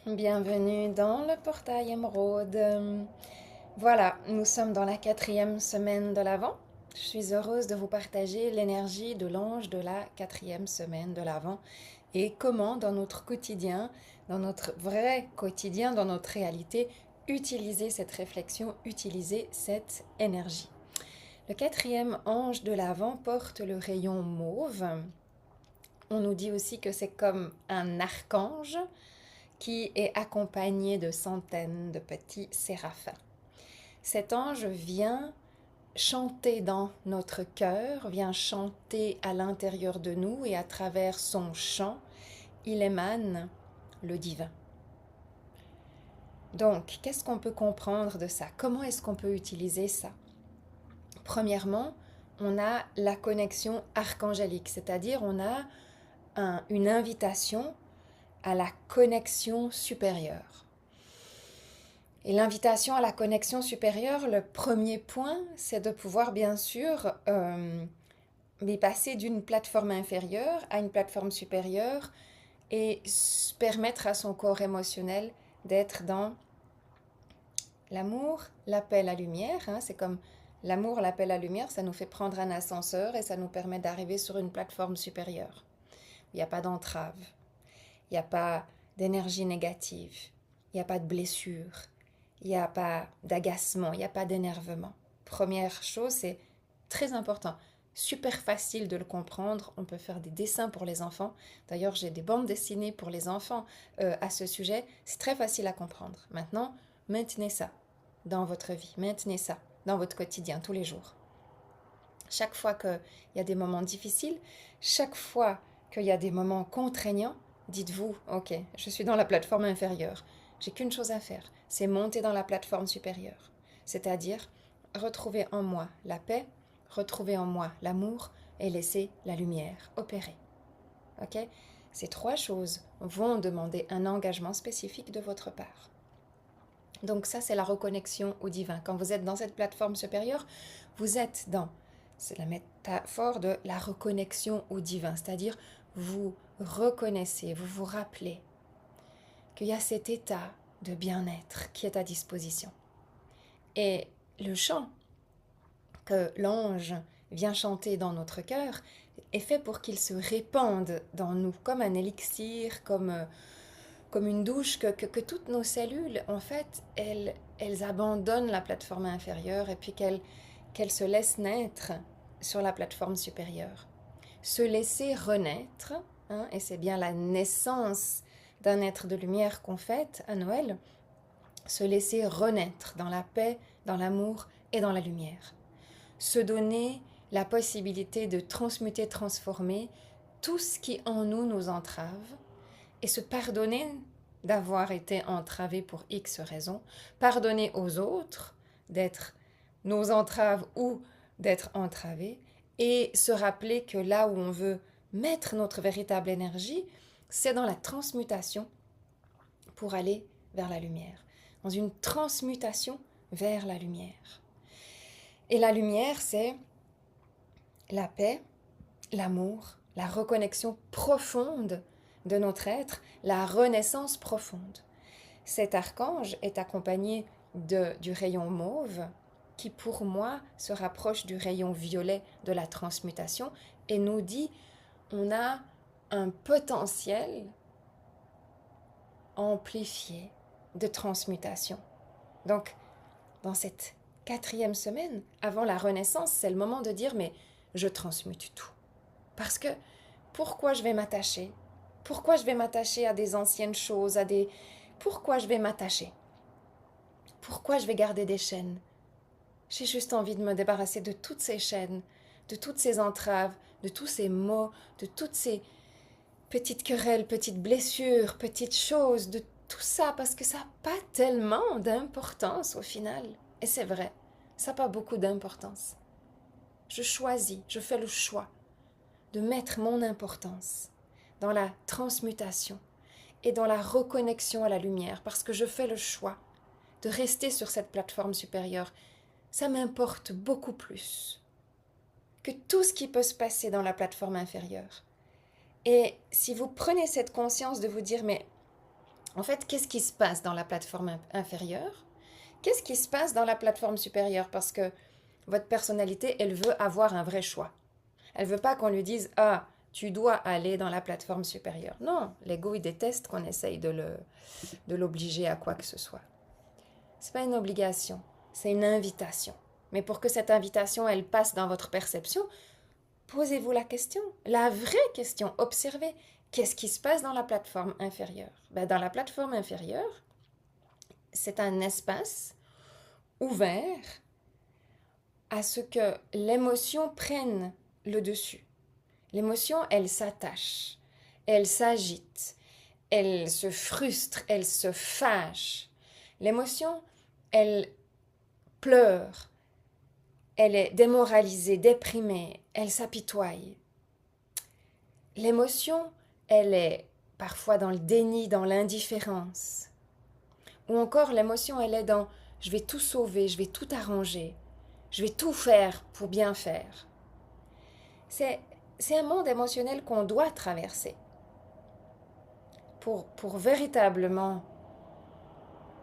Bienvenue dans le portail émeraude. Voilà, nous sommes dans la 4e semaine de l'Avent. Je suis heureuse de vous partager l'énergie de l'ange de la 4e semaine de l'Avent et comment dans notre quotidien, dans notre vrai quotidien, dans notre réalité, utiliser cette réflexion, utiliser cette énergie. Le 4e ange de l'Avent porte le rayon mauve. On nous dit aussi que c'est comme un archange qui est accompagné de centaines de petits séraphins. Cet ange vient chanter dans notre cœur, vient chanter à l'intérieur de nous et à travers son chant, il émane le divin. Donc, qu'est-ce qu'on peut comprendre de ça? Comment est-ce qu'on peut utiliser ça? Premièrement, on a la connexion archangélique, c'est-à-dire on a une invitation à la connexion supérieure. Et l'invitation à la connexion supérieure, le premier point, c'est de pouvoir bien sûr passer d'une plateforme inférieure à une plateforme supérieure et permettre à son corps émotionnel d'être dans l'amour, la paix, la lumière. C'est comme l'amour, la paix, la lumière, ça nous fait prendre un ascenseur et ça nous permet d'arriver sur une plateforme supérieure. Il n'y a pas d'entrave, il n'y a pas d'énergie négative, il n'y a pas de blessure. Il n'y a pas d'agacement, il n'y a pas d'énervement. Première chose, c'est très important. Super facile de le comprendre. On peut faire des dessins pour les enfants. D'ailleurs, j'ai des bandes dessinées pour les enfants à ce sujet. C'est très facile à comprendre. Maintenant, maintenez ça dans votre vie. Maintenez ça dans votre quotidien, tous les jours. Chaque fois qu'il y a des moments difficiles, chaque fois qu'il y a des moments contraignants, dites-vous, ok, je suis dans la plateforme inférieure. J'ai qu'une chose à faire, c'est monter dans la plateforme supérieure. C'est-à-dire retrouver en moi la paix, retrouver en moi l'amour et laisser la lumière opérer. Ok? Ces trois choses vont demander un engagement spécifique de votre part. Donc ça, c'est la reconnexion au divin. Quand vous êtes dans cette plateforme supérieure, vous êtes dans, c'est la métaphore de la reconnexion au divin, c'est-à-dire vous reconnaissez, vous vous rappelez qu'il y a cet état de bien-être qui est à disposition. Et le chant que l'ange vient chanter dans notre cœur est fait pour qu'il se répande dans nous comme un élixir, comme une douche, que toutes nos cellules, en fait, elles abandonnent la plateforme inférieure et puis qu'elles se laissent naître sur la plateforme supérieure. Se laisser renaître, et c'est bien la naissance d'un être de lumière qu'on fête à Noël, se laisser renaître dans la paix, dans l'amour et dans la lumière. Se donner la possibilité de transmuter, transformer tout ce qui en nous entrave et se pardonner d'avoir été entravé pour X raisons, pardonner aux autres d'être nos entraves ou d'être entravés et se rappeler que là où on veut mettre notre véritable énergie, c'est dans la transmutation pour aller vers la lumière, dans une transmutation vers la lumière. Et la lumière, c'est la paix, l'amour, la reconnexion profonde de notre être, la renaissance profonde. Cet archange est accompagné du rayon mauve qui pour moi se rapproche du rayon violet de la transmutation et nous dit on a un potentiel amplifié de transmutation. Donc, dans cette 4e semaine, avant la renaissance, c'est le moment de dire mais je transmute tout. Parce que pourquoi je vais m'attacher? Pourquoi je vais m'attacher à des anciennes choses, Pourquoi je vais m'attacher? Pourquoi je vais garder des chaînes? J'ai juste envie de me débarrasser de toutes ces chaînes, de toutes ces entraves, de tous ces maux, de toutes ces petites querelles, petites blessures, petites choses, de tout ça, parce que ça n'a pas tellement d'importance au final. Et c'est vrai, ça n'a pas beaucoup d'importance. Je choisis, je fais le choix de mettre mon importance dans la transmutation et dans la reconnexion à la lumière, parce que je fais le choix de rester sur cette plateforme supérieure. Ça m'importe beaucoup plus que tout ce qui peut se passer dans la plateforme inférieure. Et si vous prenez cette conscience de vous dire, mais En fait, qu'est-ce qui se passe dans la plateforme inférieure? Qu'est-ce qui se passe dans la plateforme supérieure? Parce que votre personnalité, elle veut avoir un vrai choix. Elle veut pas qu'on lui dise ah, tu dois aller dans la plateforme supérieure. Non, l'ego il déteste qu'on essaye de l'obliger à quoi que ce soit. C'est pas une obligation, c'est une invitation. Mais pour que cette invitation elle passe dans votre perception, posez-vous la question, la vraie question, observez qu'est-ce qui se passe dans la plateforme inférieure. Dans la plateforme inférieure, c'est un espace ouvert à ce que l'émotion prenne le dessus. L'émotion, elle s'attache, elle s'agite, elle se frustre, elle se fâche. L'émotion, elle pleure, elle est démoralisée, déprimée, elle s'apitoie. L'émotion, elle est parfois dans le déni, dans l'indifférence. Ou encore l'émotion, elle est dans je vais tout sauver, je vais tout arranger, je vais tout faire pour bien faire. C'est un monde émotionnel qu'on doit traverser pour véritablement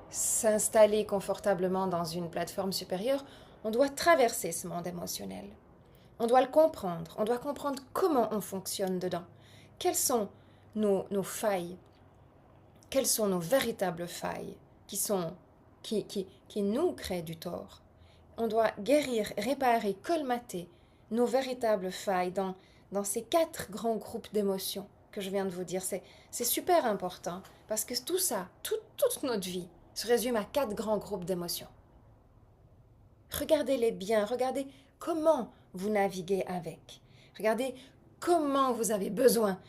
s'installer confortablement dans une plateforme supérieure. On doit traverser ce monde émotionnel. On doit le comprendre. On doit comprendre comment on fonctionne dedans. Quelles sont nos failles? Quelles sont nos véritables failles qui nous créent du tort? On doit guérir, réparer, colmater nos véritables failles dans ces 4 grands groupes d'émotions que je viens de vous dire. C'est super important parce que tout ça, toute notre vie se résume à 4 grands groupes d'émotions. Regardez-les bien, regardez comment vous naviguez avec. Regardez comment vous avez besoin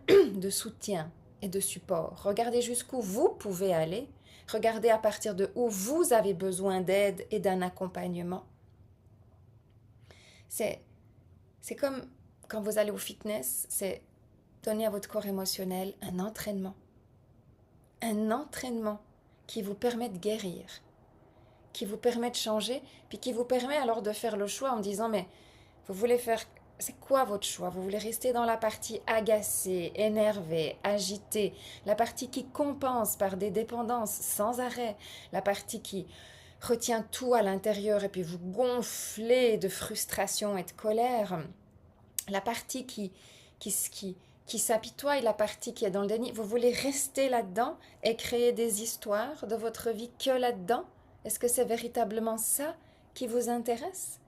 de soutien et de support. Regardez jusqu'où vous pouvez aller. Regardez à partir de où vous avez besoin d'aide et d'un accompagnement. C'est comme quand vous allez au fitness, c'est donner à votre corps émotionnel un entraînement. Un entraînement qui vous permet de guérir, qui vous permet de changer, puis qui vous permet alors de faire le choix en disant mais vous voulez faire, c'est quoi votre choix? Vous voulez rester dans la partie agacée, énervée, agitée, la partie qui compense par des dépendances sans arrêt, la partie qui retient tout à l'intérieur et puis vous gonflez de frustration et de colère, la partie qui s'apitoie et la partie qui est dans le déni. Vous voulez rester là-dedans et créer des histoires de votre vie que là-dedans? Est-ce que c'est véritablement ça qui vous intéresse?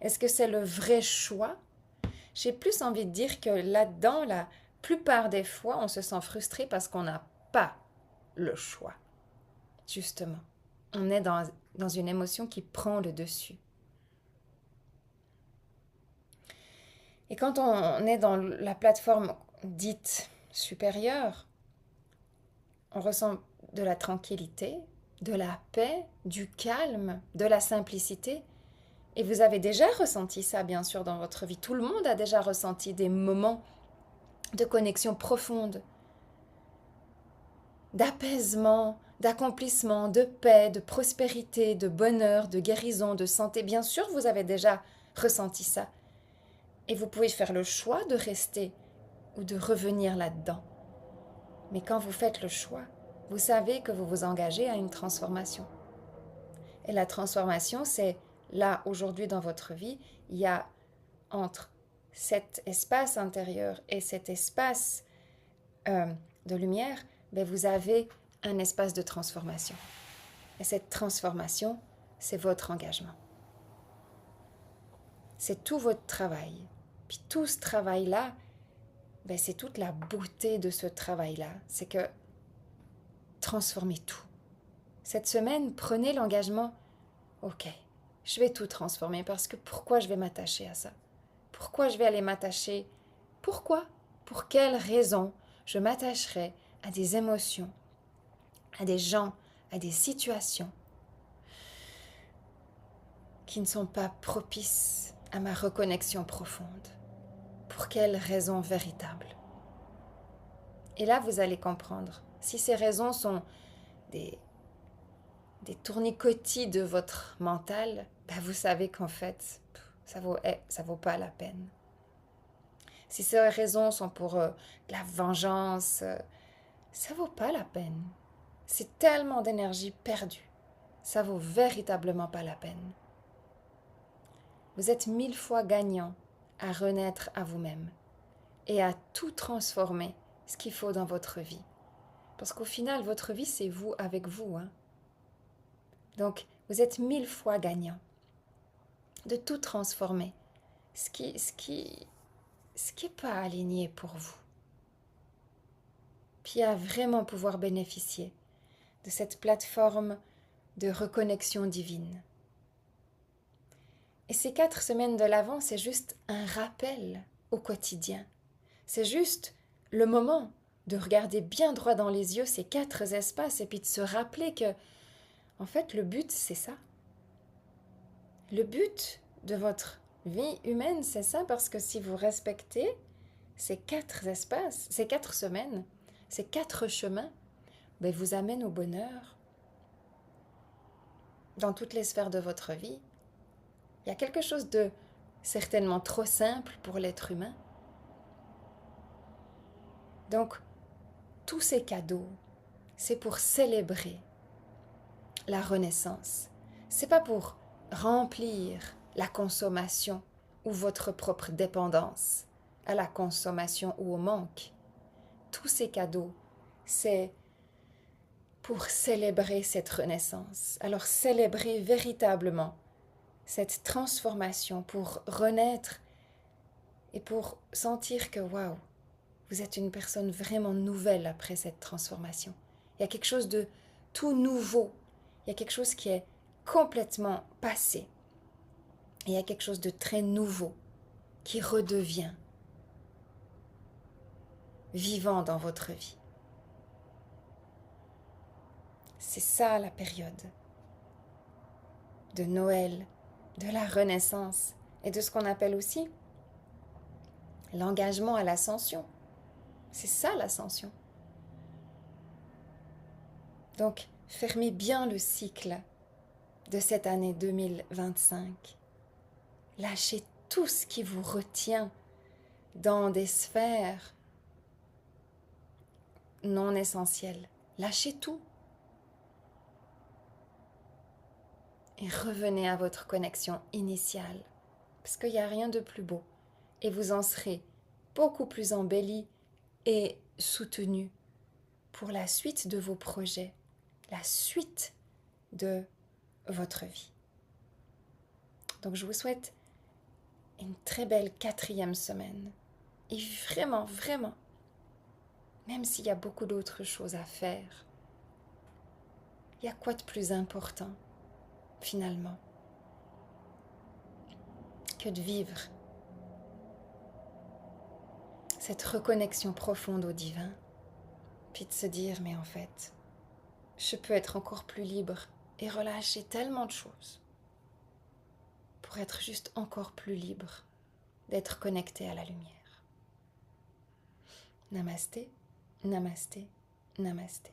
Est-ce que c'est le vrai choix? J'ai plus envie de dire que là-dedans, la plupart des fois, on se sent frustré parce qu'on n'a pas le choix. Justement, on est dans une émotion qui prend le dessus. Et quand on est dans la plateforme dite supérieure, on ressent de la tranquillité, de la paix, du calme, de la simplicité. Et vous avez déjà ressenti ça, bien sûr, dans votre vie. Tout le monde a déjà ressenti des moments de connexion profonde, d'apaisement, d'accomplissement, de paix, de prospérité, de bonheur, de guérison, de santé. Bien sûr, vous avez déjà ressenti ça. Et vous pouvez faire le choix de rester ou de revenir là-dedans. Mais quand vous faites le choix, vous savez que vous vous engagez à une transformation. Et la transformation, c'est là, aujourd'hui dans votre vie, il y a entre cet espace intérieur et cet espace de lumière, vous avez un espace de transformation. Et cette transformation, c'est votre engagement. C'est tout votre travail. Puis tout ce travail-là, c'est toute la beauté de ce travail-là. C'est que transformez tout. Cette semaine, prenez l'engagement. Ok, je vais tout transformer parce que pourquoi je vais m'attacher à ça? Pourquoi je vais aller m'attacher? Pourquoi? Pour quelle raison je m'attacherai à des émotions, à des gens, à des situations qui ne sont pas propices à ma reconnexion profonde? Pour quelles raisons véritables? Et là, vous allez comprendre. Si ces raisons sont des tournicotis de votre mental, vous savez qu'en fait, ça vaut pas la peine. Si ces raisons sont pour de la vengeance, ça vaut pas la peine. C'est tellement d'énergie perdue. Ça vaut véritablement pas la peine. Vous êtes 1000 fois gagnant à renaître à vous-même et à tout transformer ce qu'il faut dans votre vie. Parce qu'au final, votre vie, c'est vous avec vous. Donc, vous êtes 1000 fois gagnant de tout transformer. Ce qui est pas aligné pour vous. Puis à vraiment pouvoir bénéficier de cette plateforme de reconnexion divine. Et ces 4 semaines de l'Avent, c'est juste un rappel au quotidien. C'est juste le moment de regarder bien droit dans les yeux ces 4 espaces et puis de se rappeler que, en fait, le but, c'est ça. Le but de votre vie humaine, c'est ça, parce que si vous respectez ces 4 espaces, ces 4 semaines, ces 4 chemins, ben, vous amènent au bonheur dans toutes les sphères de votre vie. Il y a quelque chose de certainement trop simple pour l'être humain. Donc, tous ces cadeaux, c'est pour célébrer la renaissance. C'est pas pour remplir la consommation ou votre propre dépendance à la consommation ou au manque. Tous ces cadeaux, c'est pour célébrer cette renaissance. Alors célébrer véritablement cette transformation pour renaître et pour sentir que waouh, vous êtes une personne vraiment nouvelle après cette transformation. Il y a quelque chose de tout nouveau. Il y a quelque chose qui est complètement passé. Et il y a quelque chose de très nouveau qui redevient vivant dans votre vie. C'est ça la période de Noël, de la renaissance et de ce qu'on appelle aussi l'engagement à l'ascension. C'est ça l'ascension. Donc, fermez bien le cycle de cette année 2025. Lâchez tout ce qui vous retient dans des sphères non essentielles. Lâchez tout. Et revenez à votre connexion initiale. Parce qu'il n'y a rien de plus beau. Et vous en serez beaucoup plus embelli et soutenu pour la suite de vos projets, la suite de votre vie. Donc je vous souhaite une très belle 4e semaine. Et vraiment, vraiment, même s'il y a beaucoup d'autres choses à faire, il y a quoi de plus important, finalement, que de vivre cette reconnexion profonde au divin, puis de se dire, mais en fait, je peux être encore plus libre et relâcher tellement de choses pour être juste encore plus libre d'être connecté à la lumière. Namasté, namasté, namasté.